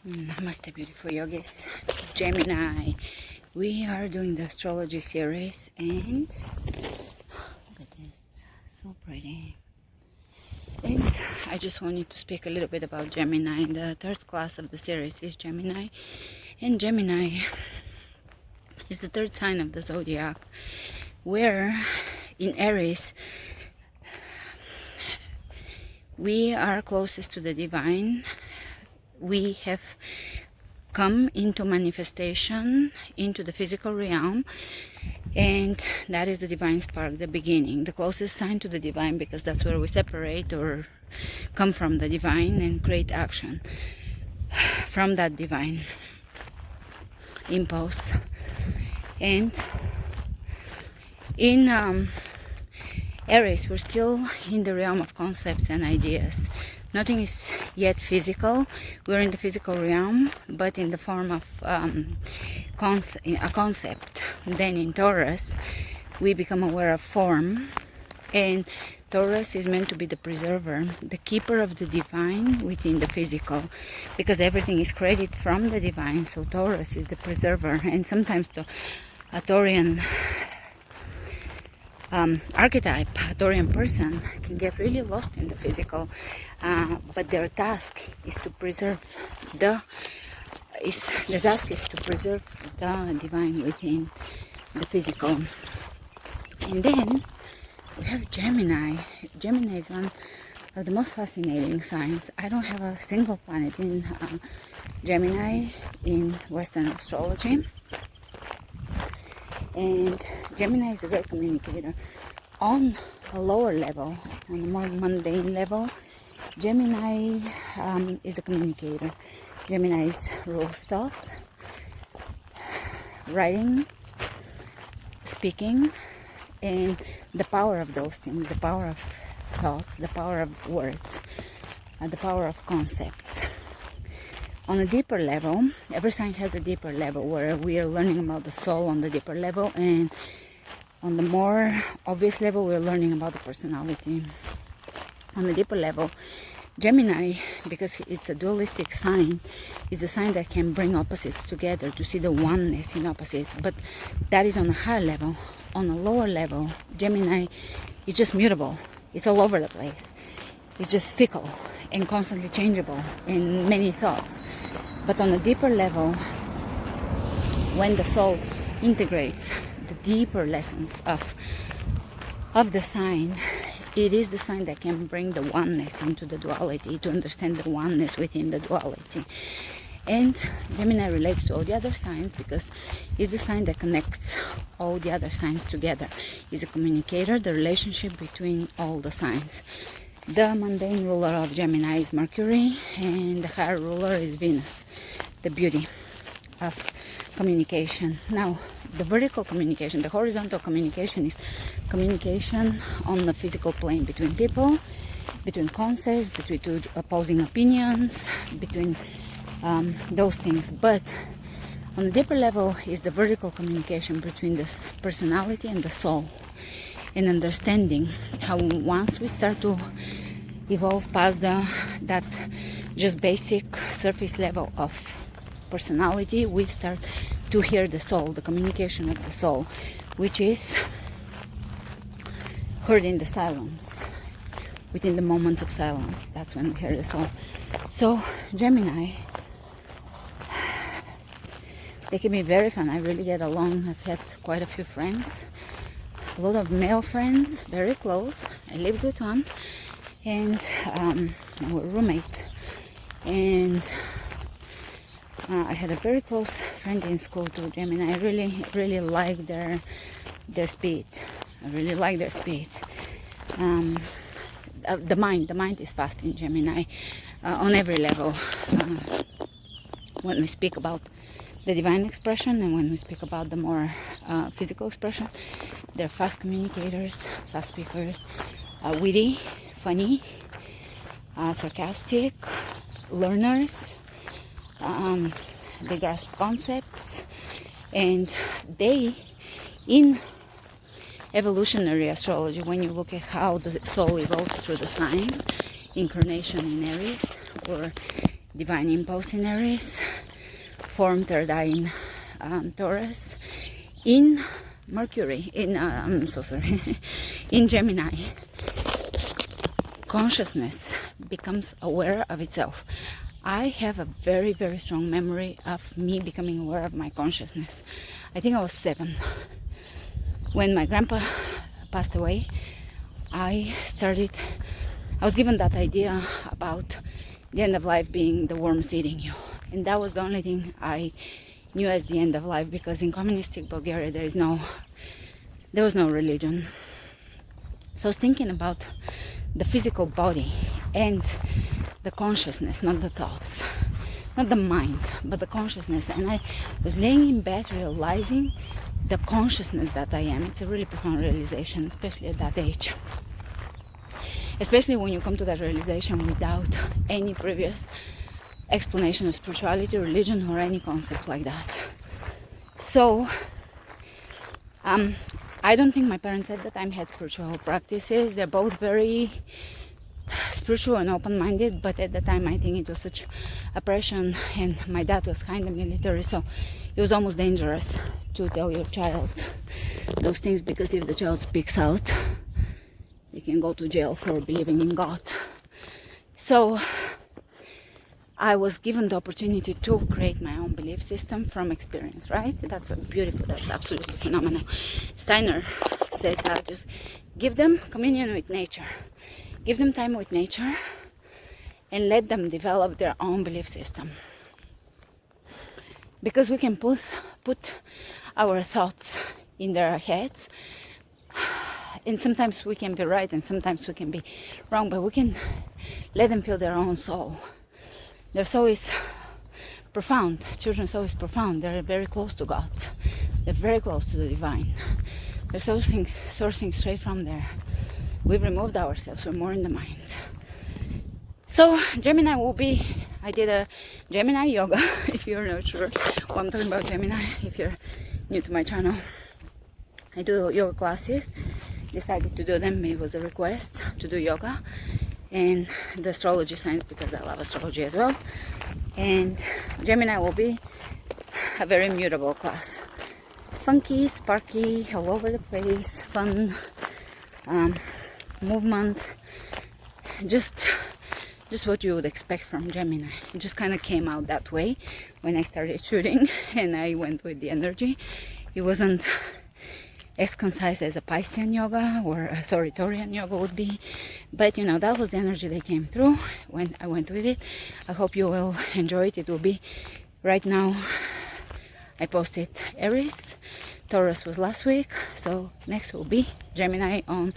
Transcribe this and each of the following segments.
Namaste, beautiful yogis. Gemini. We are doing the astrology series, and look at this, so pretty. And I just wanted to speak a little bit about Gemini. The third class of the series is Gemini, and Gemini is the third sign of the zodiac, where in Aries we are closest to the divine. We have come into manifestation into the physical realm, and that is the divine spark, the beginning, the closest sign to the divine, because that's where we separate or come from the divine and create action from that divine impulse. And in Aries, we're still in the realm of concepts and ideas. Nothing is yet physical. We're in the physical realm, but in the form of a concept. Then in Taurus, we become aware of form, and Taurus is meant to be the preserver, the keeper of the divine within the physical, because everything is created from the divine. So Taurus is the preserver, and sometimes the Taurian archetype, a Taurian person, can get really lost in the physical, but their task is to preserve the divine within the physical. And then we have Gemini. Gemini is one of the most fascinating signs. I don't have a single planet in Gemini in Western astrology. And Gemini is a great communicator. On a lower level, on a more mundane level, Gemini is the communicator. Gemini rules thought, writing, speaking, and the power of those things, the power of thoughts, the power of words, the power of concepts. On a deeper level, every sign has a deeper level where we are learning about the soul on the deeper level, and on the more obvious level, we're learning about the personality. On the deeper level, Gemini, because it's a dualistic sign, is a sign that can bring opposites together to see the oneness in opposites. But that is on a higher level. On a lower level, Gemini is just mutable. It's all over the place. It's just fickle and constantly changeable in many thoughts. But on a deeper level, when the soul integrates the deeper lessons of the sign, it is the sign that can bring the oneness into the duality, to understand the oneness within the duality. And Gemini relates to all the other signs because it's the sign that connects all the other signs together. It's a communicator, the relationship between all the signs. The mundane ruler of Gemini is Mercury, and the higher ruler is Venus, the beauty of communication. Now, the vertical communication, the horizontal communication, is communication on the physical plane between people, between concepts, between two opposing opinions, between those things. But on the deeper level is the vertical communication between the personality and the soul, and understanding how once we start to evolve past that just basic surface level of personality, we start to hear the soul, the communication of the soul, which is heard in the silence, within the moments of silence. That's when we hear the soul. So Gemini, they can be very fun. I really get along. I've had quite a few friends, a lot of male friends, very close. I lived with one, and we're roommates. And I had a very close friend in school too, Gemini. I really like their speed. I really like their speed. The mind is fast in Gemini on every level. When we speak about the divine expression and when we speak about the more physical expression, they're fast communicators, fast speakers, witty, funny, sarcastic, learners. They grasp concepts, and they, in evolutionary astrology, when you look at how the soul evolves through the signs, incarnation in Aries or divine impulse in Aries, form third eye in Taurus, in Mercury, I'm so sorry, in Gemini. Consciousness becomes aware of itself. I have a very, very strong memory of me becoming aware of my consciousness. I think I was 7. When my grandpa passed away, I was given that idea about the end of life being the worms eating you. And that was the only thing I knew as the end of life, because in communistic Bulgaria there was no religion. So I was thinking about the physical body and the consciousness, not the thoughts, not the mind, but the consciousness. And I was laying in bed realizing the consciousness that I am. It's a really profound realization, especially at that age. Especially when you come to that realization without any previous explanation of spirituality, religion, or any concept like that. So, I don't think my parents at the time had spiritual practices. They're both very spiritual and open-minded, but at the time I think it was such oppression, and my dad was kind of military, so it was almost dangerous to tell your child those things, because if the child speaks out, they can go to jail for believing in God. So I was given the opportunity to create my own belief system from experience, right? That's absolutely phenomenal. Steiner says that just give them communion with nature, give them time with nature, and let them develop their own belief system. Because we can put our thoughts in their heads, and sometimes we can be right and sometimes we can be wrong, but we can let them feel their own soul. They're always profound. Children are always profound. They're very close to God. They're very close to the divine. They're sourcing straight from there. We've removed ourselves. We're more in the mind. So Gemini will be, I did a Gemini yoga, if you're not sure what I'm talking about Gemini, if you're new to my channel. I do yoga classes. Decided to do them. It was a request to do yoga, and the astrology science, because I love astrology as well. And Gemini will be a very mutable class. Funky, sparky, all over the place, fun, movement, just what you would expect from Gemini. It just kind of came out that way when I started shooting, and I went with the energy. It wasn't as concise as a Piscean yoga or a Taurian yoga would be, but you know, that was the energy that came through when I went with it. I hope you will enjoy it. It will be, right now I posted Aries, Taurus was last week, so next will be Gemini on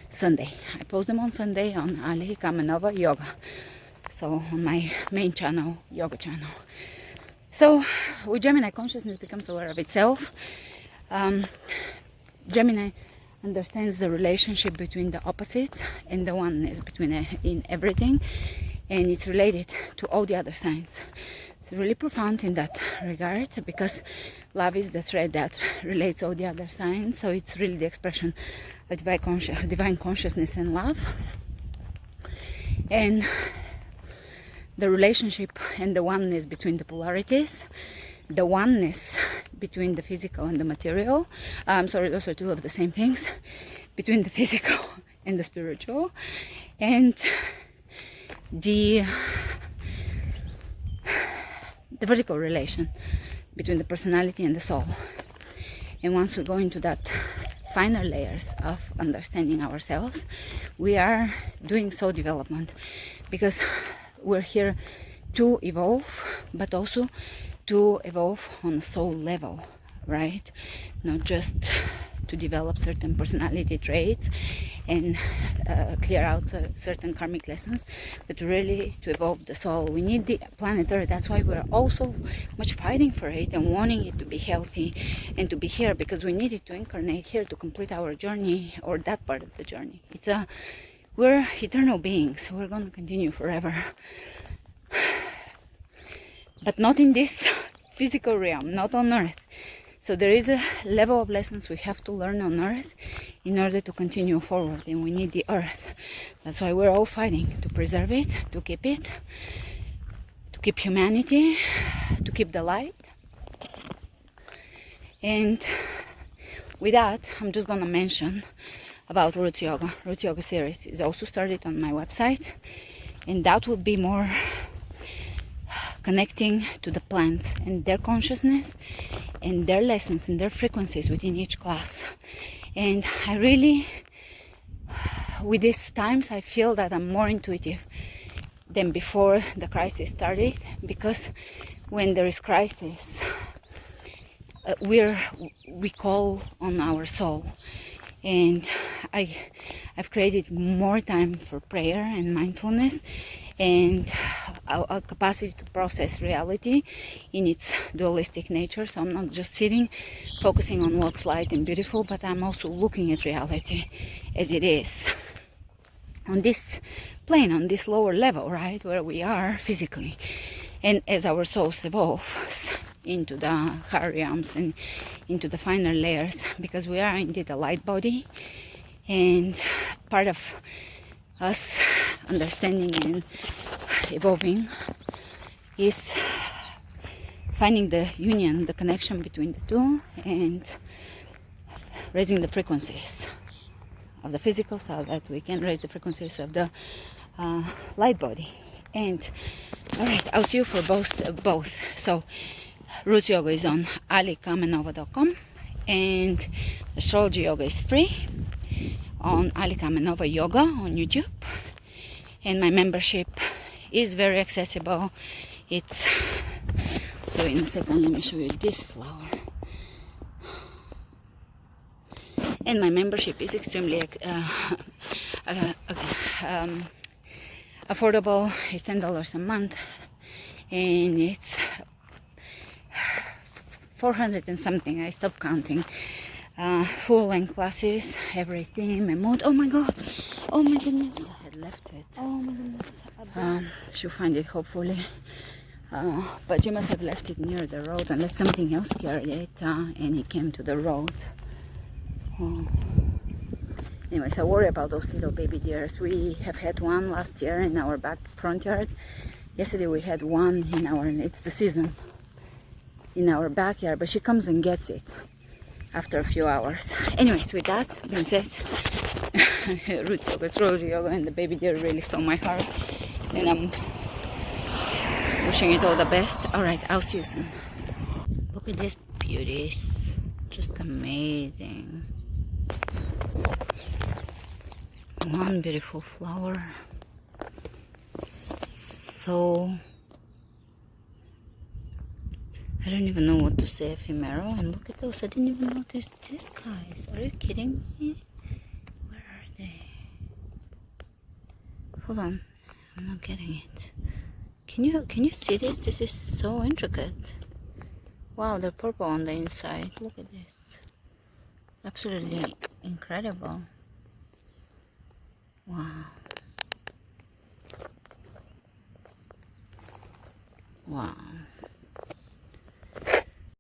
Sunday. I post them on Sunday on Ali Kamenova Yoga, so on my main channel, yoga channel. So with Gemini, consciousness becomes aware of itself. Gemini understands the relationship between the opposites and the oneness in everything, and it's related to all the other signs. It's really profound in that regard, because love is the thread that relates all the other signs. So it's really the expression of divine consciousness and love, and the relationship and the oneness between the polarities, the oneness between the physical and the material. Those are two of the same things, between the physical and the spiritual, and the vertical relation between the personality and the soul. And once we go into that finer layers of understanding ourselves, we are doing soul development, because we're here to evolve, but also to evolve on a soul level, right? Not just to develop certain personality traits and clear out certain karmic lessons, but really to evolve the soul. We need the planet Earth. That's why we're also much fighting for it and wanting it to be healthy and to be here, because we need it to incarnate here to complete our journey, or that part of the journey. We're eternal beings. We're going to continue forever. But not in this physical realm, not on Earth. So there is a level of lessons we have to learn on Earth in order to continue forward, and we need the Earth. That's why we're all fighting to preserve it, to keep it, to keep humanity, to keep the light. And with that, I'm just gonna mention about Roots Yoga. Roots Yoga series is also started on my website, and that would be more connecting to the plants and their consciousness and their lessons and their frequencies within each class. And I really, with these times, I feel that I'm more intuitive than before the crisis started, because when there is crisis, we call on our soul. And I've created more time for prayer and mindfulness, and a capacity to process reality in its dualistic nature. So I'm not just sitting focusing on what's light and beautiful, but I'm also looking at reality as it is on this plane, on this lower level, right, where we are physically. And as our souls evolve into the higher realms and into the finer layers, because we are indeed a light body, and part of us understanding and evolving is finding the union, the connection between the two, and raising the frequencies of the physical so that we can raise the frequencies of the light body. And all right, I'll see you for both. So Roots Yoga is on alikamenova.com, and Astrology Yoga is free on Ali Kamenova Yoga on YouTube. And my membership is very accessible. It's, so in a second, let me show you this flower. And my membership is extremely affordable. It's $10 a month, and it's 400 and something. I stopped counting. Full length classes, every theme and mood. Oh my god! Oh my goodness! I had left it. Oh my goodness! She'll find it hopefully. But you must have left it near the road, unless something else carried it and it came to the road. Anyways, I worry about those little baby deers. We have had one last year in our back front yard. Yesterday we had one in our, it's the season, in our backyard, but she comes and gets it after a few hours. Anyways, with that being said, Roots Yoga, Astrology Yoga, and the baby deer really stole my heart, and I'm wishing it all the best. Alright, I'll see you soon. Look at these beauties, just amazing. One beautiful flower, so I don't even know what to say, ephemeral. And look at those, I didn't even notice these guys. Are you kidding me? Where are they? Hold on, I'm not getting it. Can you see this? This is so intricate. Wow, they're purple on the inside. Look at this. Absolutely incredible. Wow. Wow.